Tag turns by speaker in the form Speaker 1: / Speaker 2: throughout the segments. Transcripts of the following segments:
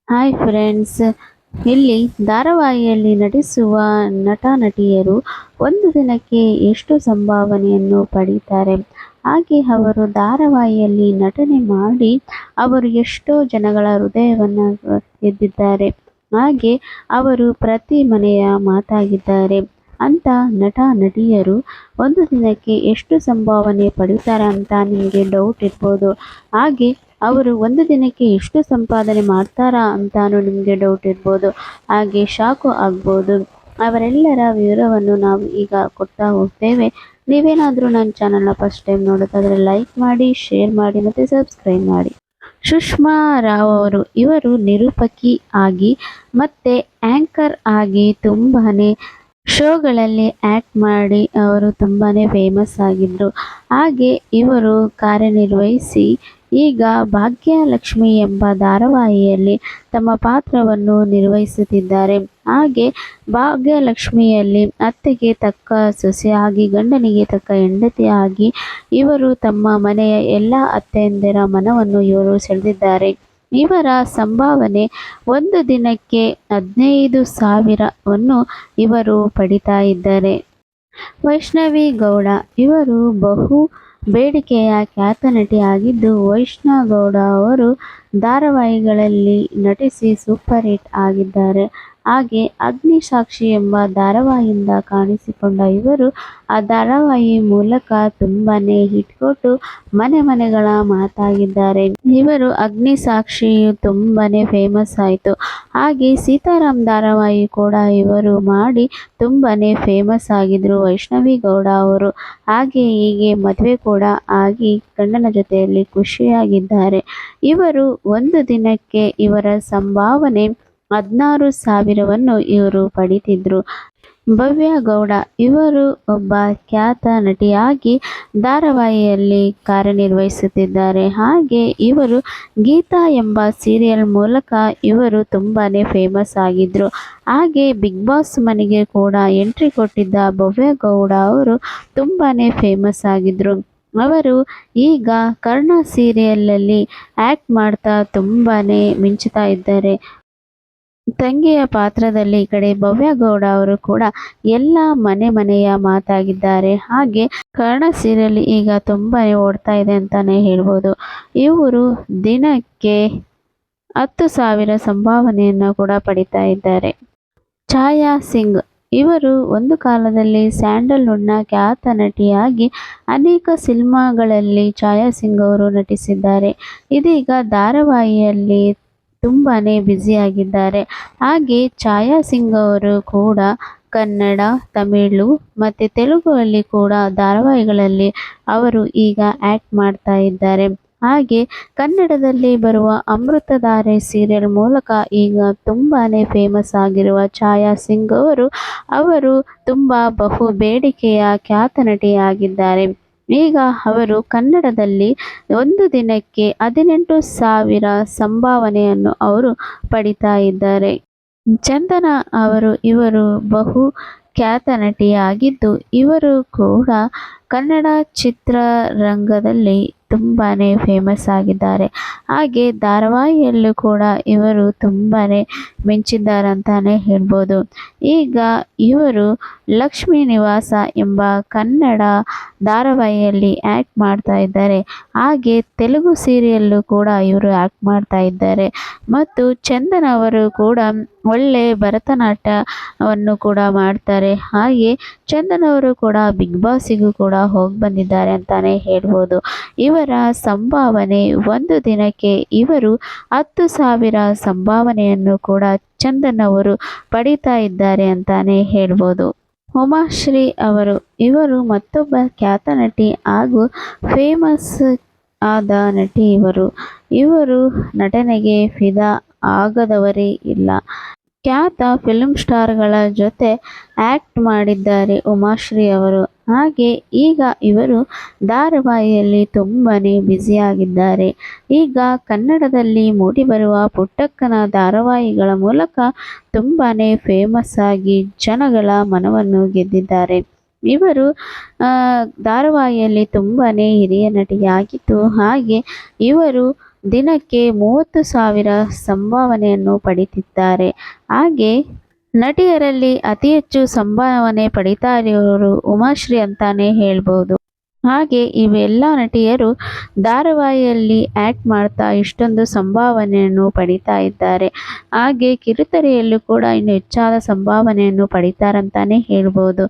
Speaker 1: Hi friends, ಇಲ್ಲಿ ಧಾರಾವಾಹಿಯಲ್ಲಿ ನಟಿಸುವ ನಟ-ನಟಿಯರು ಒಂದು ದಿನಕ್ಕೆ ಎಷ್ಟು ಸಂಭಾವನೆಯನ್ನು ಪಡೀತಾರೆ. ಹಾಗೆ ಅವರು ಧಾರಾವಾಹಿಯಲ್ಲಿ ನಟನೆ ಮಾಡಿ ಅವರು ಎಷ್ಟೋ ಜನಗಳ ಹೃದಯವನ್ನು ಗೆದ್ದಿದ್ದಾರೆ. ಹಾಗೆ ಅವರು ಪ್ರತಿ ಮನೆಯ ಮಾತಾಗಿದ್ದಾರೆ. ಅಂತ ನಟ-ನಟಿಯರು ಒಂದು ದಿನಕ್ಕೆ ಎಷ್ಟು ಸಂಭಾವನೆ ಪಡೀತಾರೆ ಅಂತ ನಿಮಗೆ ಡೌಟ್ ಇರ್ಬೋದು. ಹಾಗೆ ಅವರು ಒಂದು ದಿನಕ್ಕೆ ಎಷ್ಟು ಸಂಪಾದನೆ ಮಾಡ್ತಾರಾ ಅಂತಾನು ನಿಮಗೆ ಡೌಟ್ ಇರ್ಬೋದು. ಹಾಗೆ ಶಾಕು ಆಗ್ಬೋದು. ಅವರೆಲ್ಲರ ವಿವರವನ್ನು ನಾವು ಈಗ ಕೊಡ್ತಾ ಹೋಗ್ತೇವೆ. ನೀವೇನಾದರೂ ನನ್ನ ಚಾನಲ್ನ ಫಸ್ಟ್ ಟೈಮ್ ನೋಡೋದಾದರೆ ಲೈಕ್ ಮಾಡಿ, ಶೇರ್ ಮಾಡಿ ಮತ್ತು ಸಬ್ಸ್ಕ್ರೈಬ್ ಮಾಡಿ. ಸುಷ್ಮಾ ರಾವ್ ಇವರು ನಿರೂಪಕಿ ಆಗಿ ಮತ್ತೆ ಆಂಕರ್ ಆಗಿ ತುಂಬಾನೇ ಶೋಗಳಲ್ಲಿ ಆ್ಯಕ್ಟ್ ಮಾಡಿ ಅವರು ತುಂಬಾನೇ ಫೇಮಸ್ ಆಗಿದ್ರು. ಹಾಗೆ ಇವರು ಕಾರ್ಯನಿರ್ವಹಿಸಿ ಈಗ ಭಾಗ್ಯಲಕ್ಷ್ಮಿ ಎಂಬ ಧಾರಾವಾಹಿಯಲ್ಲಿ ತಮ್ಮ ಪಾತ್ರವನ್ನು ನಿರ್ವಹಿಸುತ್ತಿದ್ದಾರೆ. ಹಾಗೆ ಭಾಗ್ಯಲಕ್ಷ್ಮಿಯಲ್ಲಿ ಅತ್ತೆಗೆ ತಕ್ಕ ಸೊಸೆಯಾಗಿ, ಗಂಡನಿಗೆ ತಕ್ಕ ಹೆಂಡತಿಯಾಗಿ ಇವರು ತಮ್ಮ ಮನೆಯ ಎಲ್ಲ ಅತ್ತೆಯಂದಿರ ಮನವನ್ನು ಇವರು ಸೆಳೆದಿದ್ದಾರೆ. ಇವರ ಸಂಭಾವನೆ ಒಂದು ದಿನಕ್ಕೆ 15,000ವನ್ನು ಇವರು ಪಡಿತಾ ಇದ್ದಾರೆ. ವೈಷ್ಣವಿ ಗೌಡ ಇವರು ಬಹು ಬೇಡಿಕೆಯ ಖ್ಯಾತ ನಟಿಯಾಗಿದ್ದು, ವೈಷ್ಣವಿ ಗೌಡ ಅವರು ಧಾರಾವಾಹಿಗಳಲ್ಲಿ ನಟಿಸಿ ಸೂಪರ್ ಹಿಟ್ ಆಗಿದ್ದಾರೆ. ಹಾಗೆ ಅಗ್ನಿಸಾಕ್ಷಿ ಎಂಬ ಧಾರಾವಾಹಿಯಿಂದ ಕಾಣಿಸಿಕೊಂಡ ಇವರು ಆ ಧಾರಾವಾಹಿ ಮೂಲಕ ತುಂಬಾನೇ ಹಿಟ್ ಕೊಟ್ಟು ಮನೆ ಮನೆಗಳ ಮಾತಾಗಿದ್ದಾರೆ. ಇವರು ಅಗ್ನಿಸಾಕ್ಷಿಯು ತುಂಬಾನೇ ಫೇಮಸ್ ಆಯಿತು. ಹಾಗೆ ಸೀತಾರಾಮ್ ಧಾರಾವಾಹಿ ಕೂಡ ಇವರು ಮಾಡಿ ತುಂಬಾನೇ ಫೇಮಸ್ ಆಗಿದ್ರು ವೈಷ್ಣವಿ ಗೌಡ ಅವರು. ಹಾಗೆ ಹೀಗೆ ಮದುವೆ ಕೂಡ ಆಗಿ ಗಂಡನ ಜೊತೆಯಲ್ಲಿ ಖುಷಿಯಾಗಿದ್ದಾರೆ. ಇವರು ಒಂದು ದಿನಕ್ಕೆ ಇವರ ಸಂಭಾವನೆ 16,000ವನ್ನು ಇವರು ಪಡಿತಿದ್ರು. ಭವ್ಯ ಗೌಡ ಇವರು ಒಬ್ಬ ಖ್ಯಾತ ನಟಿಯಾಗಿ ಧಾರಾವಾಹಿಯಲ್ಲಿ ಕಾರ್ಯನಿರ್ವಹಿಸುತ್ತಿದ್ದಾರೆ. ಹಾಗೆ ಇವರು ಗೀತಾ ಎಂಬ ಸೀರಿಯಲ್ ಮೂಲಕ ಇವರು ತುಂಬಾನೇ ಫೇಮಸ್ ಆಗಿದ್ರು. ಹಾಗೆ ಬಿಗ್ ಬಾಸ್ ಮನೆಗೆ ಕೂಡ ಎಂಟ್ರಿ ಕೊಟ್ಟಿದ್ದ ಭವ್ಯ ಗೌಡ ಅವರು ತುಂಬಾನೇ ಫೇಮಸ್ ಆಗಿದ್ರು. ಅವರು ಈಗ ಕರ್ಣ ಸೀರಿಯಲಲ್ಲಿ ಆ್ಯಕ್ಟ್ ಮಾಡ್ತಾ ತುಂಬಾನೇ ಮಿಂಚುತ್ತಾ ಇದ್ದಾರೆ. ತಂಗಿಯ ಪಾತ್ರದಲ್ಲಿ ಈ ಕಡೆ ಭವ್ಯ ಗೌಡ ಅವರು ಕೂಡ ಎಲ್ಲ ಮನೆಯ ಮಾತಾಗಿದ್ದಾರೆ. ಹಾಗೆ ಕರ್ಣ ಸೀರಿಯಲ್ ಈಗ ತುಂಬಾನೇ ಓಡ್ತಾ ಇದೆ ಅಂತಾನೆ ಹೇಳ್ಬೋದು. ಇವರು ದಿನಕ್ಕೆ 10,000 ಸಂಭಾವನೆಯನ್ನು ಕೂಡ ಪಡಿತಾ ಇದ್ದಾರೆ. ಛಾಯಾ ಸಿಂಗ್ ಇವರು ಒಂದು ಕಾಲದಲ್ಲಿ ಸ್ಯಾಂಡಲ್ವುಡ್ನ ಖ್ಯಾತ ನಟಿಯಾಗಿ ಅನೇಕ ಸಿನಿಮಾಗಳಲ್ಲಿ ಛಾಯಾ ಸಿಂಗ್ ಅವರು ನಟಿಸಿದ್ದಾರೆ. ಇದೀಗ ಧಾರಾವಾಹಿಯಲ್ಲಿ ತುಂಬಾನೇ ಬ್ಯುಸಿಯಾಗಿದ್ದಾರೆ. ಹಾಗೆ ಛಾಯಾ ಸಿಂಗ್ ಅವರು ಕೂಡ ಕನ್ನಡ, ತಮಿಳು ಮತ್ತು ತೆಲುಗುವಲ್ಲಿ ಕೂಡ ಧಾರಾವಾಹಿಗಳಲ್ಲಿ ಅವರು ಈಗ ಆ್ಯಕ್ಟ್ ಮಾಡ್ತಾ ಇದ್ದಾರೆ. ಹಾಗೆ ಕನ್ನಡದಲ್ಲಿ ಬರುವ ಅಮೃತಧಾರೆ ಸೀರಿಯಲ್ ಮೂಲಕ ಈಗ ತುಂಬಾನೇ ಫೇಮಸ್ ಆಗಿರುವ ಛಾಯಾ ಸಿಂಗ್ ಅವರು ತುಂಬ ಬಹು ಬೇಡಿಕೆಯ ಖ್ಯಾತ ನಟಿಯಾಗಿದ್ದಾರೆ. ಈಗ ಅವರು ಕನ್ನಡದಲ್ಲಿ ಒಂದು ದಿನಕ್ಕೆ 18,000 ಸಂಭಾವನೆಯನ್ನು ಅವರು ಪಡಿತಾ ಇದ್ದಾರೆ. ಚಂದನ ಇವರು ಬಹು ಖ್ಯಾತ ನಟಿಯಾಗಿದ್ದು, ಇವರು ಕೂಡ ಕನ್ನಡ ಚಿತ್ರರಂಗದಲ್ಲಿ ತುಂಬಾನೇ ಫೇಮಸ್ ಆಗಿದ್ದಾರೆ. ಹಾಗೆ ಧಾರಾವಾಹಿಯಲ್ಲೂ ಕೂಡ ಇವರು ತುಂಬಾನೇ ಮಿಂಚಿದ್ದಾರೆ ಅಂತಾನೆ ಹೇಳ್ಬೋದು. ಈಗ ಇವರು ಲಕ್ಷ್ಮೀ ನಿವಾಸ ಎಂಬ ಕನ್ನಡ ಧಾರಾವಾಹಿಯಲ್ಲಿ ಆ್ಯಕ್ಟ್ ಮಾಡ್ತಾ ಇದ್ದಾರೆ. ಹಾಗೆ ತೆಲುಗು ಸೀರಿಯಲ್ಲು ಕೂಡ ಇವರು ಆ್ಯಕ್ಟ್ ಮಾಡ್ತಾ ಇದ್ದಾರೆ. ಮತ್ತು ಚಂದನ್ ಅವರು ಕೂಡ ಒಳ್ಳೆ ಭರತನಾಟ್ಯವನ್ನು ಕೂಡ ಮಾಡ್ತಾರೆ. ಹಾಗೆ ಚಂದನ್ ಅವರು ಕೂಡ ಬಿಗ್ ಬಾಸಿಗೂ ಕೂಡ ಹೋಗಿ ಬಂದಿದ್ದಾರೆ ಅಂತಾನೆ ಹೇಳ್ಬೋದು. ಇವರ ಸಂಭಾವನೆ ಒಂದು ದಿನಕ್ಕೆ ಇವರು 10,000 ಸಂಭಾವನೆಯನ್ನು ಕೂಡ ಚಂದನ್ ಅವರು ಪಡಿತಾ ಇದ್ದಾರೆ ಅಂತಾನೆ ಹೇಳ್ಬೋದು. ಉಮಾಶ್ರೀ ಇವರು ಮತ್ತೊಬ್ಬ ಖ್ಯಾತ ನಟಿ ಹಾಗೂ ಫೇಮಸ್ ಆದ ನಟಿ. ಇವರು ನಟನೆಗೆ ಫಿದಾ ಆಗದವರೇ ಇಲ್ಲ. ಖ್ಯಾತ ಫಿಲ್ಮ್ ಸ್ಟಾರ್ಗಳ ಜೊತೆ ಆ್ಯಕ್ಟ್ ಮಾಡಿದ್ದಾರೆ ಉಮಾಶ್ರೀ ಅವರು. ಹಾಗೆ ಈಗ ಇವರು ಧಾರಾವಾಹಿಯಲ್ಲಿ ತುಂಬಾನೇ ಬ್ಯುಸಿಯಾಗಿದ್ದಾರೆ. ಈಗ ಕನ್ನಡದಲ್ಲಿ ಮೂಡಿಬರುವ ಪುಟ್ಟಕ್ಕನ ಧಾರಾವಾಹಿಗಳ ಮೂಲಕ ತುಂಬಾನೇ ಫೇಮಸ್ ಆಗಿ ಜನಗಳ ಮನವನ್ನು ಗೆದ್ದಿದ್ದಾರೆ. ಇವರು ಧಾರಾವಾಹಿಯಲ್ಲಿ ತುಂಬಾನೇ ಹಿರಿಯ ನಟಿಯಾಗಿದ್ದು, ಹಾಗೆ ಇವರು ದಿನಕ್ಕೆ 30,000 ಸಂಭಾವನೆಯನ್ನು ಪಡಿತಿದ್ದಾರೆ. ಹಾಗೆ ನಟಿಯರಲ್ಲಿ ಅತಿ ಹೆಚ್ಚು ಸಂಭಾವನೆ ಪಡಿತಾ ಇರೋರು ಉಮಾಶ್ರೀ ಅಂತಾನೆ ಹೇಳ್ಬೋದು. ಹಾಗೆ ಇವೆಲ್ಲ ನಟಿಯರು ಧಾರಾವಾಹಿಯಲ್ಲಿ ಆ್ಯಕ್ಟ್ ಮಾಡ್ತಾ ಇಷ್ಟೊಂದು ಸಂಭಾವನೆಯನ್ನು ಪಡಿತಾ ಇದ್ದಾರೆ. ಹಾಗೆ ಕಿರುತೆರೆಯಲ್ಲೂ ಕೂಡ ಇನ್ನು ಹೆಚ್ಚಾದ ಸಂಭಾವನೆಯನ್ನು ಪಡಿತಾರಂತಾನೆ ಹೇಳ್ಬೋದು.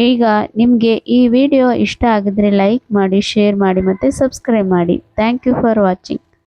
Speaker 1: ಈಗ ನಿಮಗೆ ಈ ವಿಡಿಯೋ ಇಷ್ಟ ಆಗಿದ್ರೆ ಲೈಕ್ ಮಾಡಿ, ಶೇರ್ ಮಾಡಿ ಮತ್ತು ಸಬ್ಸ್ಕ್ರೈಬ್ ಮಾಡಿ. Thank you for watching.